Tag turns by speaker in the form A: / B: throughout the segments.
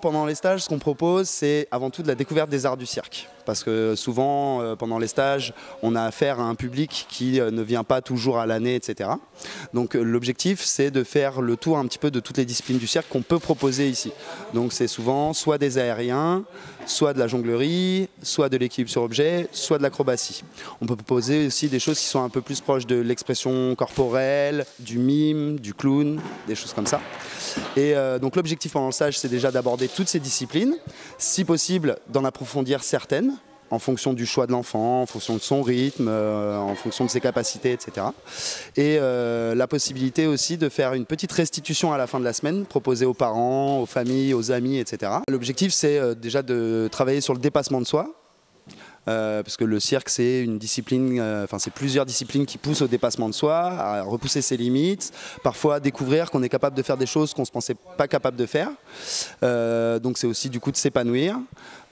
A: Pendant les stages, ce qu'on propose, c'est avant tout de la découverte des arts du cirque. Parce que souvent, pendant les stages, on a affaire à un public qui ne vient pas toujours à l'année, etc. Donc l'objectif, c'est de faire le tour un petit peu de toutes les disciplines du cirque qu'on peut proposer ici. Donc c'est souvent soit des aériens, soit de la jonglerie, soit de l'équilibre sur objet, soit de l'acrobatie. On peut proposer aussi des choses qui sont un peu plus proches de l'expression corporelle, du mime, du clown, des choses comme ça. Et donc l'objectif pendant le stage, c'est déjà d'aborder toutes ces disciplines, si possible d'en approfondir certaines, en fonction du choix de l'enfant, en fonction de son rythme, en fonction de ses capacités, etc. Et la possibilité aussi de faire une petite restitution à la fin de la semaine, proposée aux parents, aux familles, aux amis, etc. L'objectif, c'est déjà de travailler sur le dépassement de soi, parce que le cirque, c'est une discipline, c'est plusieurs disciplines qui poussent au dépassement de soi, à repousser ses limites, parfois à découvrir qu'on est capable de faire des choses qu'on ne se pensait pas capable de faire. Donc c'est aussi du coup de s'épanouir,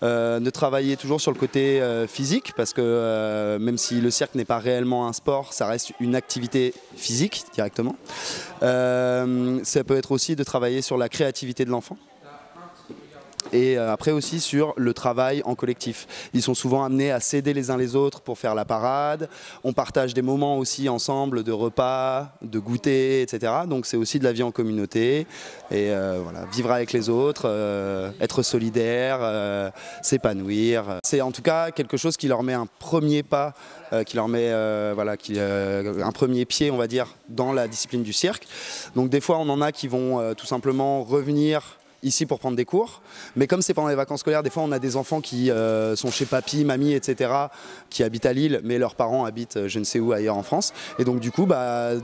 A: de travailler toujours sur le côté physique, parce que même si le cirque n'est pas réellement un sport, ça reste une activité physique directement. Ça peut être aussi de travailler sur la créativité de l'enfant. Et après aussi sur le travail en collectif. Ils sont souvent amenés à s'aider les uns les autres pour faire la parade. On partage des moments aussi ensemble de repas, de goûter, etc. Donc c'est aussi de la vie en communauté. Et voilà, vivre avec les autres, être solidaire, s'épanouir. C'est en tout cas quelque chose qui leur met un premier pas, qui leur met un premier pied, on va dire, dans la discipline du cirque. Donc des fois on en a qui vont tout simplement revenir ici pour prendre des cours, mais comme c'est pendant les vacances scolaires, des fois on a des enfants qui sont chez papy, mamie, etc., qui habitent à Lille, mais leurs parents habitent je ne sais où ailleurs en France, et donc du coup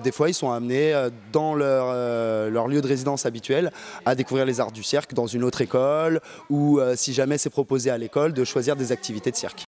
A: des fois ils sont amenés dans leur lieu de résidence habituel à découvrir les arts du cirque dans une autre école, ou si jamais c'est proposé à l'école, de choisir des activités de cirque.